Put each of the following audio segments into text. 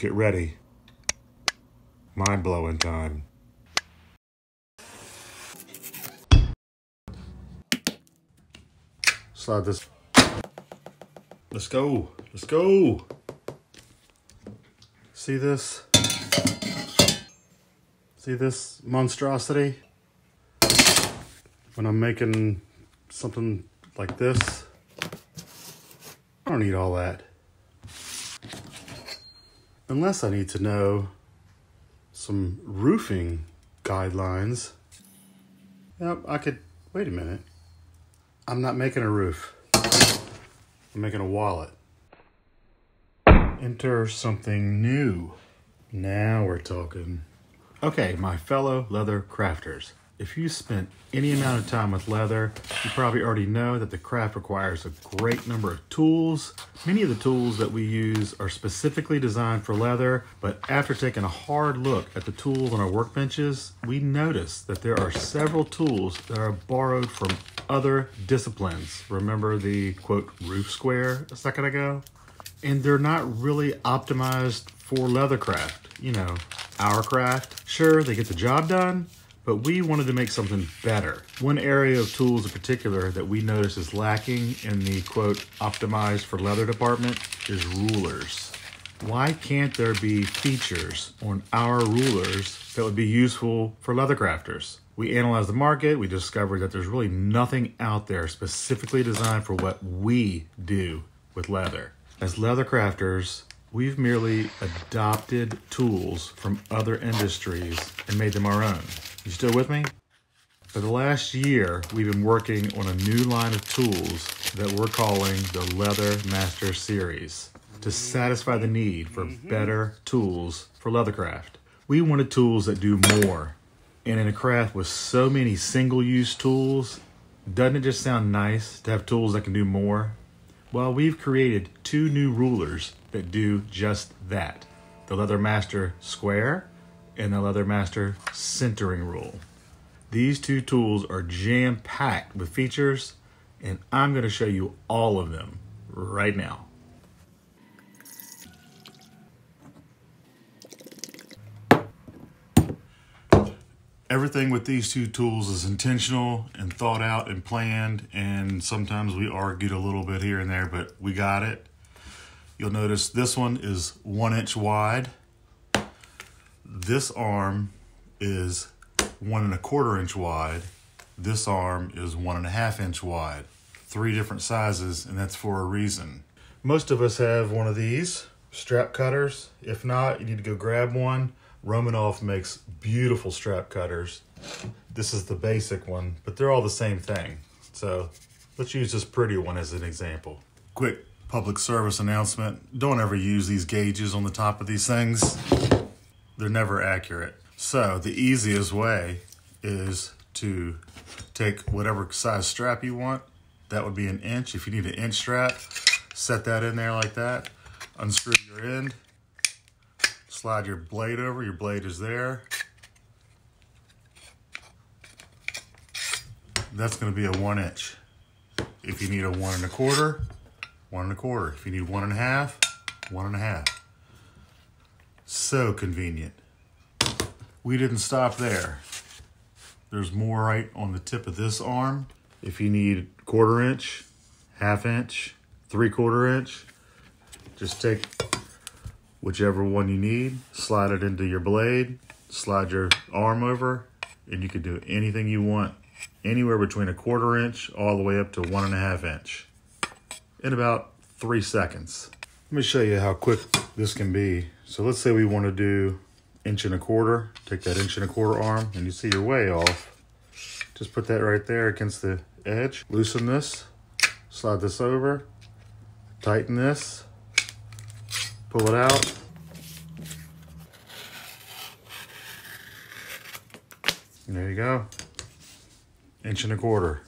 Get ready. Mind-blowing time. Slide this. Let's go. Let's go. See this? See this monstrosity? When I'm making something like this, I don't need all that. Unless I need to know some roofing guidelines. Yep, I could, wait a minute. I'm not making a roof. I'm making a wallet. Enter something new. Now we're talking. Okay, my fellow leather crafters. If you spent any amount of time with leather, you probably already know that the craft requires a great number of tools. Many of the tools that we use are specifically designed for leather, but after taking a hard look at the tools on our workbenches, we notice that there are several tools that are borrowed from other disciplines. Remember the quote roof square a second ago? And they're not really optimized for leather craft. You know, our craft. Sure, they get the job done, but we wanted to make something better. One area of tools in particular that we notice is lacking in the quote optimized for leather department is rulers. Why can't there be features on our rulers that would be useful for leather crafters? We analyzed the market, we discovered that there's really nothing out there specifically designed for what we do with leather. As leather crafters, we've merely adopted tools from other industries and made them our own. You still with me? For the last year, we've been working on a new line of tools that we're calling the Leather Master Series to satisfy the need for better tools for leathercraft. We wanted tools that do more. And in a craft with so many single-use tools, doesn't it just sound nice to have tools that can do more? Well, we've created two new rulers that do just that. The Leather Master Square and the Leather Master Centering Rule. These two tools are jam-packed with features, and I'm going to show you all of them right now. Everything with these two tools is intentional and thought out and planned, and sometimes we argued a little bit here and there, but we got it. You'll notice this one is 1 inch wide. This arm is 1 1/4 inch wide. This arm is 1 1/2 inch wide. 3 different sizes, and that's for a reason. Most of us have one of these strap cutters. If not, you need to go grab one. Romanoff makes beautiful strap cutters. This is the basic one, but they're all the same thing. So let's use this pretty one as an example. Quick public service announcement. Don't ever use these gauges on the top of these things. They're never accurate. So the easiest way is to take whatever size strap you want. That would be 1 inch. If you need an inch strap, set that in there like that. Unscrew your end. Slide your blade over, your blade is there. That's gonna be a 1 inch. If you need a 1 1/4, 1 1/4. If you need 1 1/2, 1 1/2. So convenient. We didn't stop there. There's more right on the tip of this arm. If you need 1/4 inch, 1/2 inch, 3/4 inch, just take whichever one you need, slide it into your blade, slide your arm over, and you can do anything you want. Anywhere between 1/4 inch all the way up to 1 1/2 inch in about 3 seconds. Let me show you how quick this can be. So let's say we want to do 1 1/4. Take that 1 1/4 arm, and you see you're way off. Just put that right there against the edge. Loosen this, slide this over, tighten this, pull it out. And there you go. 1 1/4 inch.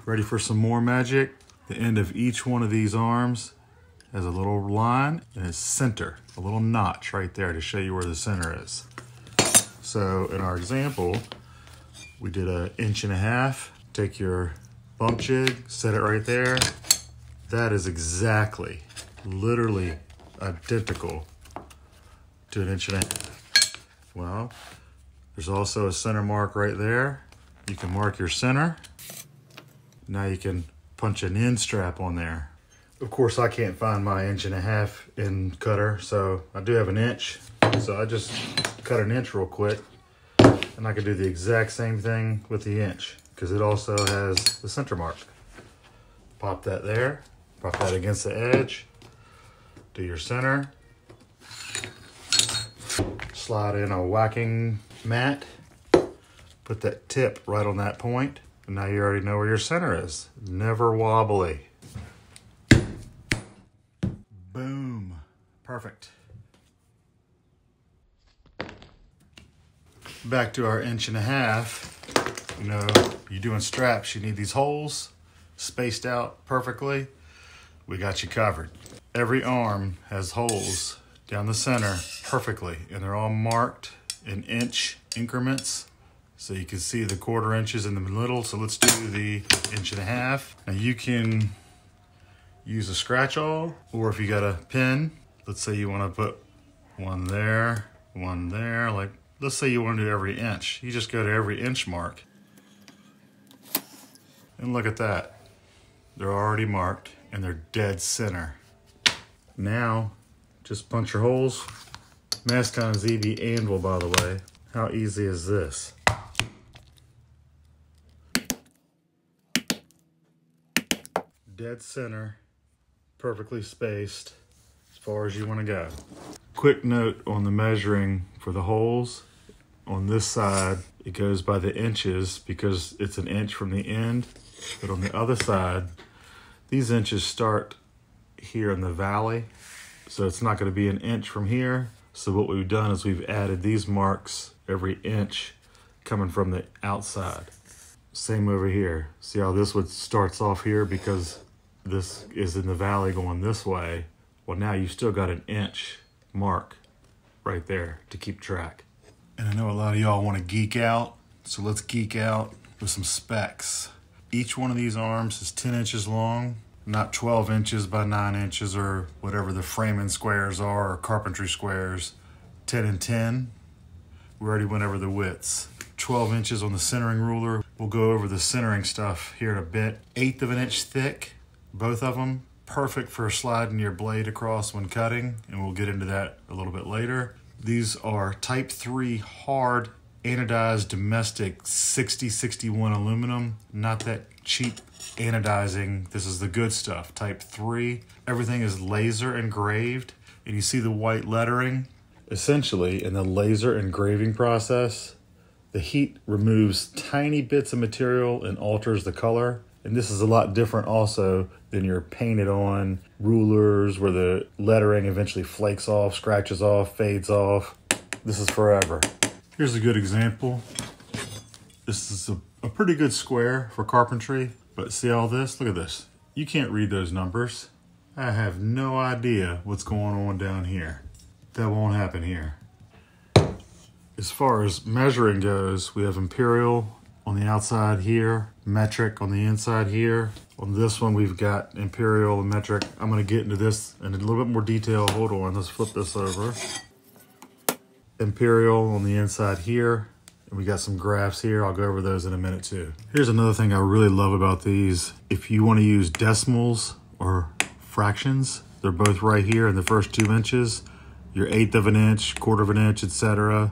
Ready for some more magic? The end of each one of these arms has a little line and its center, a little notch right there to show you where the center is. So in our example, we did 1.5 inches. Take your bump jig, set it right there. That is exactly, literally identical to 1.5 inches. Well, there's also a center mark right there. You can mark your center. Now you can punch an end strap on there. Of course, I can't find my 1.5 inch end cutter, so I do have 1 inch. So I just cut 1 inch real quick, and I can do the exact same thing with the inch, because it also has the center mark. Pop that there, pop that against the edge, do your center, slide in a whacking mat, put that tip right on that point, and now you already know where your center is. Never wobbly. Boom, perfect. Back to our 1.5 inches. You know, you're doing straps, you need these holes spaced out perfectly. We got you covered. Every arm has holes down the center perfectly, and they're all marked in inch increments. So you can see the 1/4 inches in the middle. So let's do the 1.5 inches. Now you can use a scratch awl, or if you got a pin, let's say you want to put one there, like, let's say you want to do every inch. You just go to every inch mark. And look at that. They're already marked and they're dead center. Now, just punch your holes. Mascon ZB anvil, by the way. How easy is this? Dead center, perfectly spaced as far as you want to go. Quick note on the measuring for the holes. On this side, it goes by the inches because it's 1 inch from the end. But on the other side, these inches start here in the valley. So it's not going to be 1 inch from here. So what we've done is we've added these marks every inch coming from the outside. Same over here. See how this one starts off here because this is in the valley going this way. Well, now you've still got 1 inch mark right there to keep track. And I know a lot of y'all want to geek out, so let's geek out with some specs. Each one of these arms is 10 inches long, not 12 inches by 9 inches or whatever the framing squares are or carpentry squares. 10 and 10. We already went over the widths. 12 inches on the centering ruler. We'll go over the centering stuff here in a bit. 1/8 of an inch thick, both of them. Perfect for sliding your blade across when cutting, and we'll get into that a little bit later. These are type 3 hard anodized domestic 6061 aluminum, not that cheap anodizing. This is the good stuff, type 3. Everything is laser engraved, and you see the white lettering. Essentially, in the laser engraving process, the heat removes tiny bits of material and alters the color. And this is a lot different also than your painted on rulers where the lettering eventually flakes off, scratches off, fades off. This is forever. Here's a good example. This is a pretty good square for carpentry, but see all this? Look at this. You can't read those numbers. I have no idea what's going on down here. That won't happen here. As far as measuring goes, we have imperial on the outside here, metric on the inside here. On this one, we've got imperial and metric. I'm gonna get into this in a little bit more detail. Hold on, let's flip this over. Imperial on the inside here, and we got some graphs here. I'll go over those in a minute too. Here's another thing I really love about these. If you wanna use decimals or fractions, they're both right here in the first 2 inches. Your 1/8 of an inch, 1/4 of an inch, etc.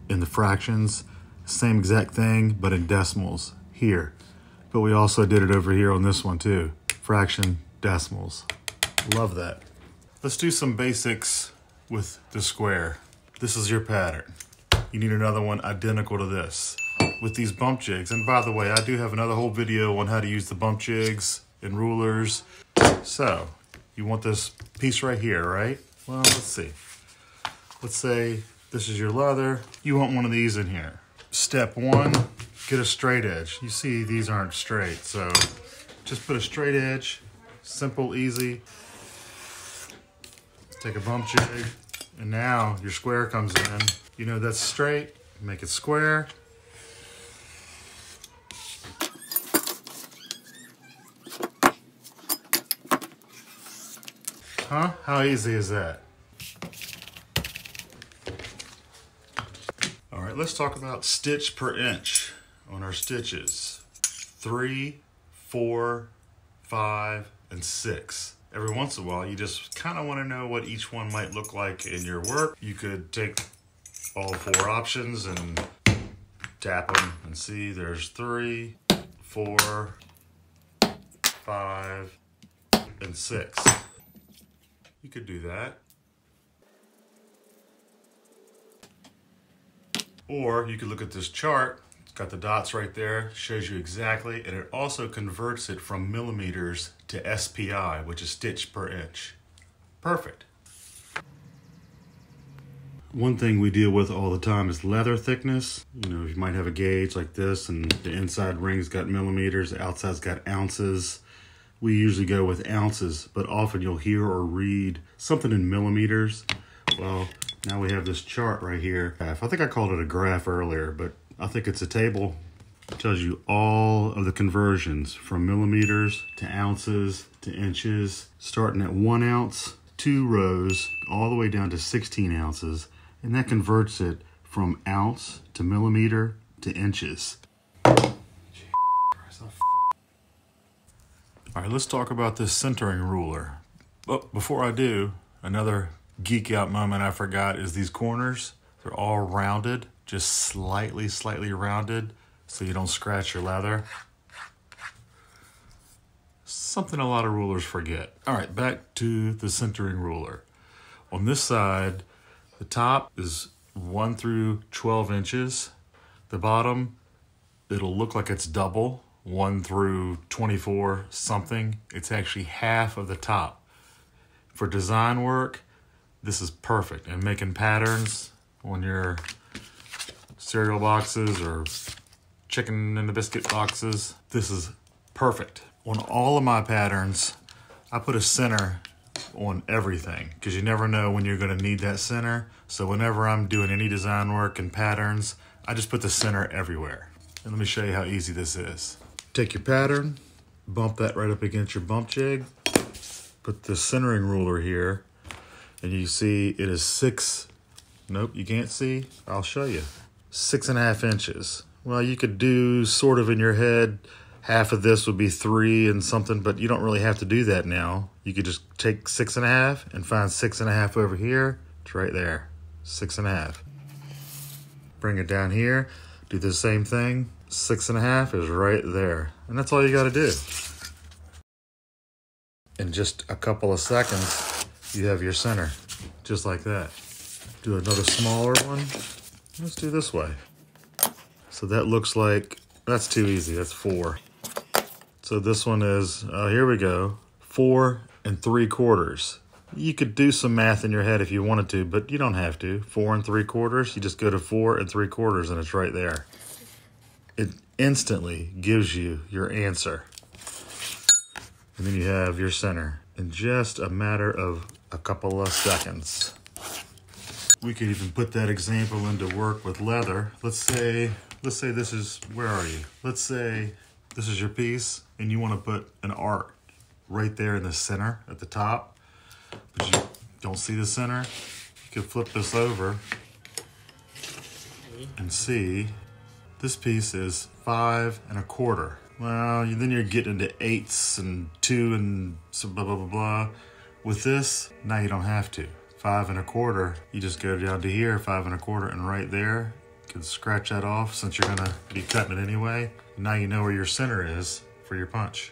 in the fractions. Same exact thing, but in decimals here. But we also did it over here on this one too. Fraction, decimals. Love that. Let's do some basics with the square. This is your pattern. You need another one identical to this with these bump jigs. And by the way, I do have another whole video on how to use the bump jigs and rulers. So you want this piece right here, right? Well, let's see. Let's say this is your leather. You want one of these in here. Step 1, get a straight edge. You see these aren't straight, so just put a straight edge, simple, easy. Take a bump jig, and now your square comes in. You know that's straight, make it square. Huh? How easy is that? All right, let's talk about stitch per inch on our stitches. 3, 4, 5, and 6. Every once in a while, you just kind of want to know what each one might look like in your work. You could take all 4 options and tap them and see there's 3, 4, 5, and 6. You could do that. Or you could look at this chart. It's got the dots right there, shows you exactly, and it also converts it from millimeters to SPI, which is stitch per inch. Perfect. One thing we deal with all the time is leather thickness. You know, you might have a gauge like this and the inside ring's got millimeters, the outside's got ounces. We usually go with ounces, but often you'll hear or read something in millimeters. Well, now we have this chart right here. I think I called it a graph earlier, but I think it's a table. It tells you all of the conversions from millimeters to ounces to inches, starting at 1 ounce, 2 rows, all the way down to 16 ounces. And that converts it from ounce to millimeter to inches. All right, let's talk about this centering ruler. But before I do, another geek out moment I forgot is these corners. They're all rounded, just slightly rounded, so you don't scratch your leather. Something a lot of rulers forget. All right, back to the centering ruler. On this side, the top is 1 through 12 inches. The bottom, it'll look like it's double, 1 through 24 something. It's actually half of the top. For design work, this is perfect. And making patterns on your cereal boxes or chicken in the biscuit boxes, this is perfect. On all of my patterns, I put a center on everything because you never know when you're going to need that center. So whenever I'm doing any design work and patterns, I just put the center everywhere. And let me show you how easy this is. Take your pattern, bump that right up against your bump jig, put the centering ruler here, and you see it is 6, nope, you can't see, I'll show you, 6.5 inches. Well, you could do sort of in your head, half of this would be 3 and something, but you don't really have to do that now. You could just take 6.5 and find 6.5 over here. It's right there, 6.5. Bring it down here, do the same thing. 6.5 is right there. And that's all you gotta do. In just a couple of seconds, you have your center, just like that. Do another smaller one. Let's do this way. So that looks like, that's too easy, that's 4. So this one is, here we go, 4 3/4. You could do some math in your head if you wanted to, but you don't have to. 4 3/4, you just go to 4 3/4 and it's right there. It instantly gives you your answer. And then you have your center in just a matter of a couple of seconds. We could even put that example into work with leather. Let's say this is, where are you? Let's say this is your piece and you want to put an arc right there in the center at the top, but you don't see the center. You could flip this over and see this piece is 5 1/4. Well, then you're getting into 8ths and 2 and some blah, blah, blah, blah. With this, now you don't have to. 5 1/4, you just go down to here, 5 1/4, and right there, you can scratch that off since you're gonna be cutting it anyway. Now you know where your center is for your punch.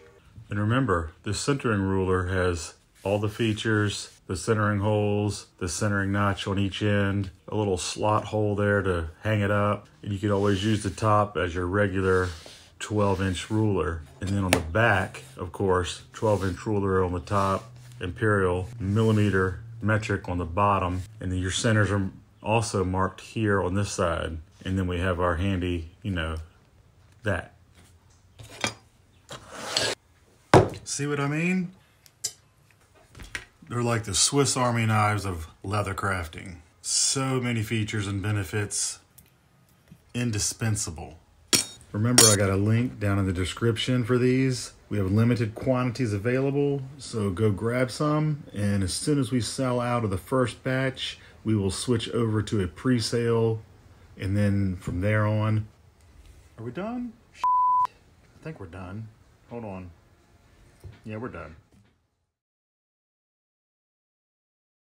And remember, the centering ruler has all the features, the centering holes, the centering notch on each end, a little slot hole there to hang it up. And you could always use the top as your regular 12-inch ruler. And then on the back, of course, 12-inch ruler on the top, imperial, millimeter, metric on the bottom. And then your centers are also marked here on this side. And then we have our handy, that. See what I mean? They're like the Swiss Army knives of leather crafting. So many features and benefits. Indispensable. Remember, I got a link down in the description for these. We have limited quantities available, so go grab some. And as soon as we sell out of the first batch, we will switch over to a pre-sale. And then from there on, are we done? I think we're done. Hold on. Yeah, we're done.